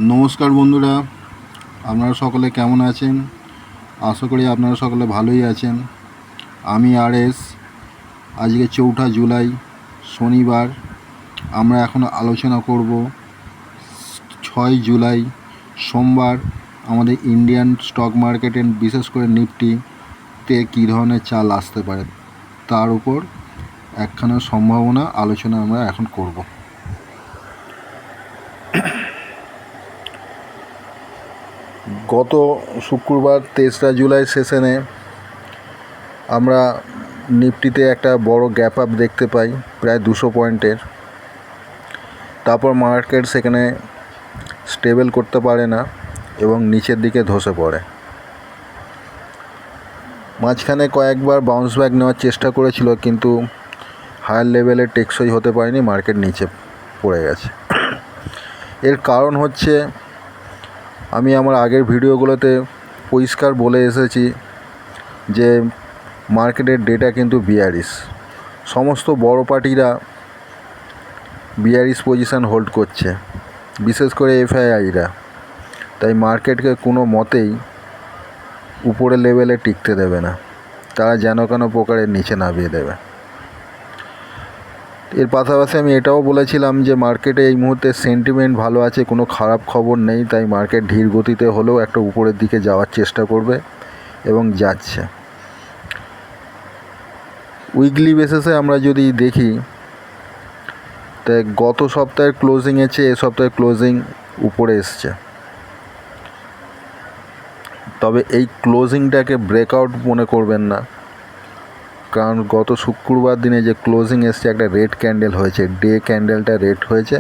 নমস্কার বন্ধুরা, আপনারা সকলে কেমন আছেন? আশা করি আপনারা সকলে ভালোই আছেন। আমি RS। আজকে 4 জুলাই শনিবার। আমরা এখন আলোচনা করব 6 জুলাই সোমবার আমাদের ইন্ডিয়ান স্টক মার্কেটে, বিশেষ করে নিফটিতে কী ধরনের চাল আসতে পারে তার উপর একখানা সম্ভাবনা আলোচনা আমরা এখন করব। গত শুক্রবার 23 জুলাই সেশনে আমরা নিফটিতে একটা বড় গ্যাপ আপ দেখতে পাই প্রায় 200 পয়েন্টের। তারপর মার্কেট সেখানে স্টেবল করতে পারে না এবং নিচের দিকে ধসে পড়ে। মাঝখানে কয়েকবার বাউন্স ব্যাক নেওয়ার চেষ্টা করেছিল, কিন্তু হায়ার লেভেলে টেকসই হতে পারেনি, মার্কেট নিচে পড়ে গেছে। এর কারণ হচ্ছে, আমি আমার আগের ভিডিওগুলোতে পরিষ্কার বলে এসেছি যে মার্কেটের ডেটা কিন্তু বিয়ারিশ। সমস্ত বড় পার্টিরা বিয়ারিশ পজিশান হোল্ড করছে, বিশেষ করে এফআইআইরা। তাই মার্কেটকে কোনো মতেই উপরের লেভেলে টিকতে দেবে না, তারা যেন কেন প্রকারের নিচে নামিয়ে দেবে। এর পাশাপাশি আমি এটাও বলেছিলাম যে মার্কেটে এই মুহূর্তে সেন্টিমেন্ট ভালো আছে, কোনো খারাপ খবর নেই, তাই মার্কেট ধীর গতিতে হলেও একটা উপরের দিকে যাওয়ার চেষ্টা করবে এবং যাচ্ছে। উইকলি বেসিসে আমরা যদি দেখি, তাই গত সপ্তাহের ক্লোজিংয়ের চেয়ে এ সপ্তাহের ক্লোজিং উপরে এসছে। তবে এই ক্লোজিংটাকে ব্রেকআউট মনে করবেন না, কারণ গত শুক্রবার দিনে যে ক্লোজিং এসছে একটা রেড ক্যান্ডেল হয়েছে, ডে ক্যান্ডেলটা রেড হয়েছে,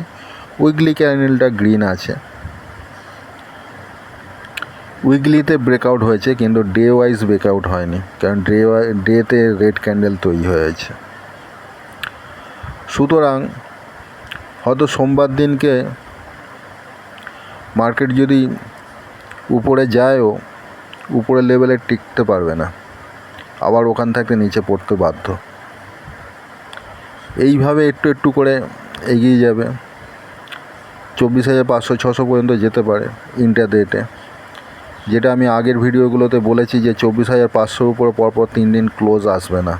উইকলি ক্যান্ডেলটা গ্রিন আছে। উইকলিতে ব্রেকআউট হয়েছে, কিন্তু ডে ওয়াইজ ব্রেকআউট হয়নি, কারণ ডেতে রেড ক্যান্ডেল তৈরি হয়েছে। সুতরাং হয়তো সোমবার দিনকে মার্কেট যদি উপরে যায়ও, উপরের লেভেলে টিকতে পারবে না, আবার ওখান থেকে নিচে পড়তে বাধ্য। এইভাবে একটু একটু করে এগিয়ে যাবে, 24,500-600 পর্যন্ত যেতে পারে ইন্টারডেতে। যেটা আমি আগের ভিডিওগুলোতে বলেছি যে 24,500 উপরে পরপর 3 দিন ক্লোজ আসবে না।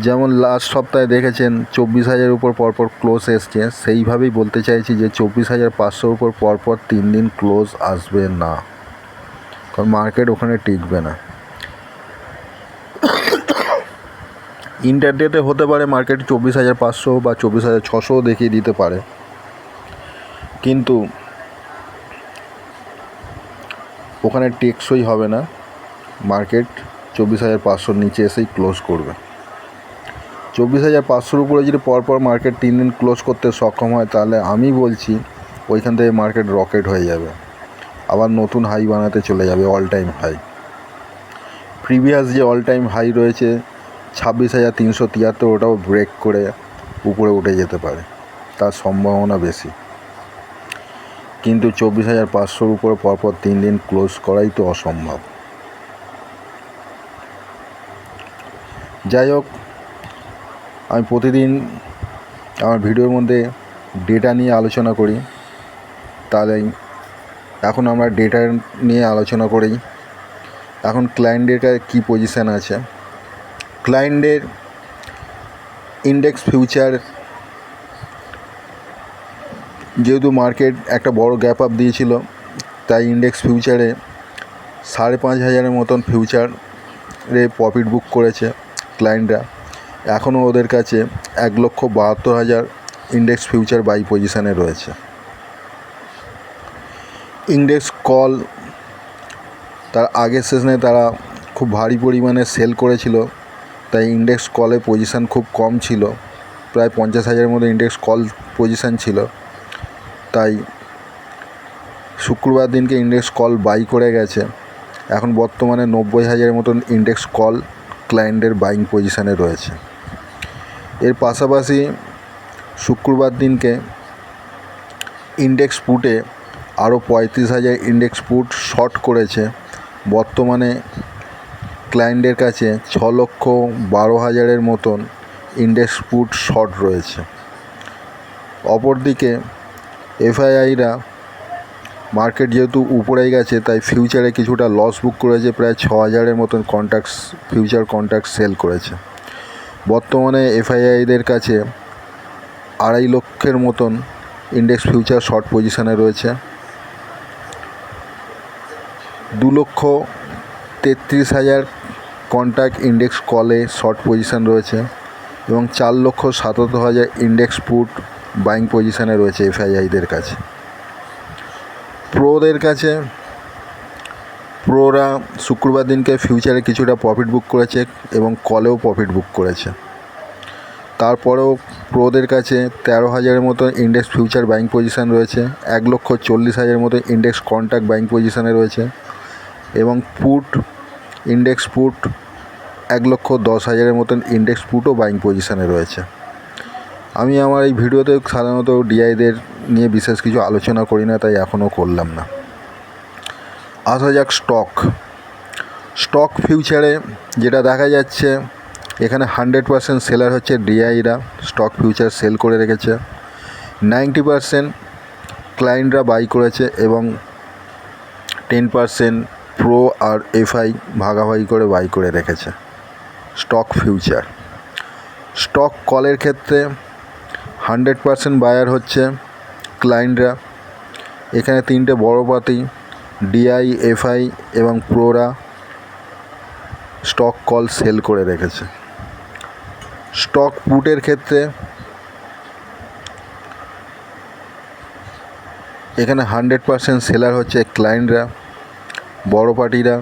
যেমন লাস্ট সপ্তাহে দেখেছেন 24,000 উপর পরপর ক্লোজ এসছে, সেইভাবেই বলতে চাইছি যে 24,500 উপর পরপর 3 দিন ক্লোজ আসবে না, কারণ মার্কেট ওখানে টিকবে না। ইন্টারডেতে হতে পারে মার্কেট 24,500 বা 24,600 দেখিয়ে দিতে পারে, কিন্তু ওখানে টেকসই হবে না, মার্কেট 24,500 নিচে এসেই ক্লোজ করবে। 24,500 উপরে যদি পরপর মার্কেট 3 দিন ক্লোজ করতে সক্ষম হয়, তাহলে আমি বলছি ওইখান থেকে মার্কেট রকেট হয়ে যাবে, আবার নতুন হাই বানাতে চলে যাবে, অল টাইম হাই। প্রিভিয়াস যে অল টাইম হাই রয়েছে 26,373, ওটাও ব্রেক করে উপরে উঠে যেতে পারে, তার সম্ভাবনা বেশি। কিন্তু 24,500 উপরে পরপর 3 দিন ক্লোজ করাই তো অসম্ভব। যাই হোক, আমি প্রতিদিন আমার ভিডিওর মধ্যে ডেটা নিয়ে আলোচনা করি, তাহলে এখন আমরা ডেটা নিয়ে আলোচনা করি। এখন ক্লায়েন্টের কী পজিশান আছে। ক্লায়েন্টের ইন্ডেক্স ফিউচার, যেহেতু মার্কেট একটা বড় গ্যাপ আপ দিয়েছিল, তাই ইন্ডেক্স ফিউচারে 5,500 মতন ফিউচারে প্রফিট বুক করেছে ক্লায়েন্টরা। এখনও ওদের কাছে 1,72,000 ইন্ডেক্স ফিউচার বাই পজিশানে রয়েছে। ইন্ডেক্স কল তার আগের সেশনে তারা খুব ভারী পরিমাণে সেল করেছিল, তাই ইন্ডেক্স কলের পজিশান খুব কম ছিল, প্রায় 50,000 মতো ইন্ডেক্স কল পজিশান ছিল। তাই শুক্রবার দিনকে ইন্ডেক্স কল বাই করে গেছে। এখন বর্তমানে 90,000 মতন ইন্ডেক্স কল ক্লায়েন্টের বাইং পজিশানে রয়েছে। এর পাশাপাশি শুক্রবার দিনকে ইন্ডেক্স পুটে আরও 35,000 ইন্ডেক্স পুট শর্ট করেছে। বর্তমানে ক্লায়েন্টের কাছে 6,12,000 মতন ইন্ডেক্স পুট শর্ট রয়েছে। অপরদিকে এফআইআইরা মার্কেট যেহেতু উপরে গেছে তাই ফিউচারে কিছুটা লস বুক করেছে, প্রায় 6,000-এর মতন ফিউচার কন্ট্রাক্ট সেল করেছে। বর্তমানে এফআইআইদের কাছে 2.5 লক্ষের মতন ইন্ডেক্স ফিউচার শর্ট পজিশানে রয়েছে। 2,33,000 কন্ট্রাক্ট ইন্ডেক্স কলে শর্ট পজিশান রয়েছে এবং 4,77,000 ইন্ডেক্স পুট বাইং পজিশানে রয়েছে এফআইআইদের কাছে। প্রোরা শুক্রবার দিনকে ফিউচারে কিছুটা প্রফিট বুক করেছে এবং কলেও প্রফিট বুক করেছে। তারপরেও প্রোদের কাছে 13,000-এর মতো ইন্ডেক্স ফিউচার বাইং পজিশান রয়েছে, 1,40,000-এর মতো ইন্ডেক্স কন্ট্রাক্ট বাইং পজিশানে রয়েছে এবং ইন্ডেক্স পুট 1,10,000-এর মতন ইন্ডেক্স পুটও বাইং পজিশানে রয়েছে। আমি আমার এই ভিডিওতে সাধারণত ডিআইদের নিয়ে বিশেষ কিছু আলোচনা করি না, তাই এখনও করলাম না। আসা যাক স্টক ফিউচারে যেটা দেখা যাচ্ছে, এখানে 100% সেলার হচ্ছে ডিআইরা স্টক ফিউচার সেল করে রেখেছে, 90% ক্লায়েন্টরা বাই করেছে এবং 10% প্রো আর এফআই ভাগাভাগি করে বাই করে রেখেছে স্টক ফিউচার। স্টক কলের ক্ষেত্রে 100% বায়ার হচ্ছে ক্লায়েন্টরা। এখানে 3টে বড় পার্টি ডিআই, এফআই এবং প্রোরা স্টক কল সেল করে রেখেছে। স্টক পুটের ক্ষেত্রে এখানে 100% সেলার হচ্ছে ক্লায়েন্টরা, বড় পার্টিরা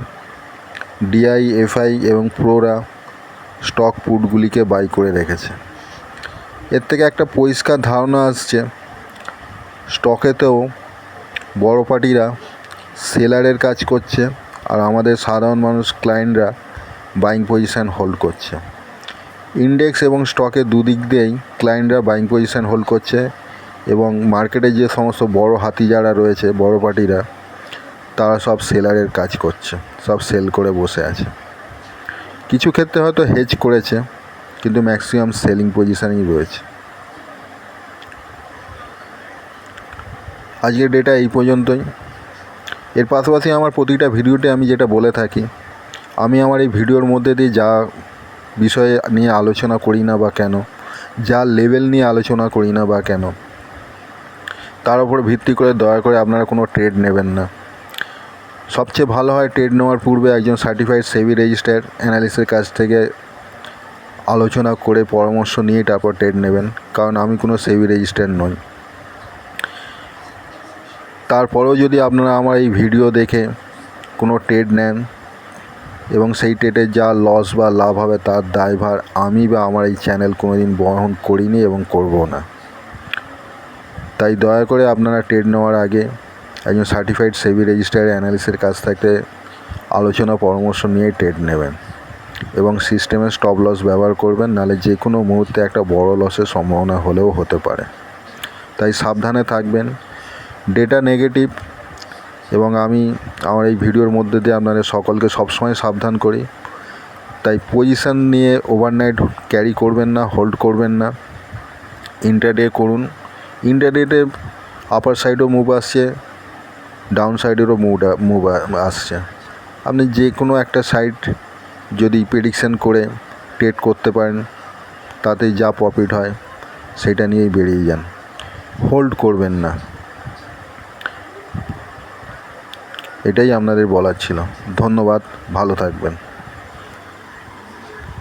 ডিআই, এফআই এবং প্রোরা স্টক পুটগুলিকে বাই করে রেখেছে। এর থেকে একটা পরিষ্কার ধারণা আসছে স্টকেতেও বড় পার্টিরা সেলারের কাজ করছে আর আমাদের সাধারণ মানুষ ক্লায়েন্টরা বাইং পজিশান হোল্ড করছে। ইন্ডেক্স এবং স্টকের দুদিক দিয়েই ক্লায়েন্টরা বাইং পজিশান হোল্ড করছে এবং মার্কেটে যে সমস্ত বড় হাতি যারা রয়েছে, বড় পার্টিরা, তারা সব সেলারের কাজ করছে, সব সেল করে বসে আছে। কিছু ক্ষেত্রে হয়তো হেজ করেছে, কিন্তু ম্যাক্সিমাম সেলিং পজিশানেই রয়েছে। আজকের ডেটা এই পর্যন্তই। এর পাশাপাশি আমার প্রতিটা ভিডিওতে আমি যেটা বলে থাকি, আমি আমার এই ভিডিওর মধ্যে দিয়ে যা বিষয়ে নিয়ে আলোচনা করি না বা কেন, যা লেভেল নিয়ে আলোচনা করি না বা কেন, তার উপরে ভিত্তি করে দয়া করে আপনারা কোনো ট্রেড নেবেন না। সবচেয়ে ভালো হয় ট্রেড নেওয়ার পূর্বে একজন সার্টিফাইড সেবি রেজিস্টার অ্যানালিস্টের কাছ থেকে আলোচনা করে পরামর্শ নিয়ে তারপর ট্রেড নেবেন, কারণ আমি কোনো সেবি রেজিস্টার নই। তারপরেও যদি আপনারা আমার এই ভিডিও দেখে কোনো ট্রেড নেন এবং সেই ট্রেডের যা লস বা লাভ হবে তার দায়ভার আমি বা আমার এই চ্যানেল কোনোদিন বহন করিনি এবং করব না। তাই দয়া করে আপনারা ট্রেড নেওয়ার আগে একজন সার্টিফাইড সেবি রেজিস্টার অ্যানালিস্টের কাছ থেকে আলোচনা পরামর্শ নিয়ে ট্রেড নেবেন এবং সিস্টেমের স্টপ লস ব্যবহার করবেন, নাহলে যে কোনো মুহূর্তে একটা বড় লসের সম্ভাবনা হলেও হতে পারে। তাই সাবধানে থাকবেন। ডেটা নেগেটিভ এবং আমি আমার এই ভিডিওর মধ্যে দিয়ে আপনাদের সকলকে সবসময় সাবধান করি। তাই পজিশান নিয়ে ওভারনাইট ক্যারি করবেন না, হোল্ড করবেন না, ইন্ট্রাডে করুন। ইন্ট্রাডেতে আপার সাইডেও মুভ আসছে, ডাউন সাইডেরও মুভ আসছে। আপনি যে কোনো একটা সাইড যদি প্রেডিকশান করে ট্রেড করতে পারেন, তাতে যা প্রফিট হয় সেটা নিয়েই বেরিয়ে যান, হোল্ড করবেন না। এটাই আপনাদের বলার ছিল। ধন্যবাদ, ভালো থাকবেন।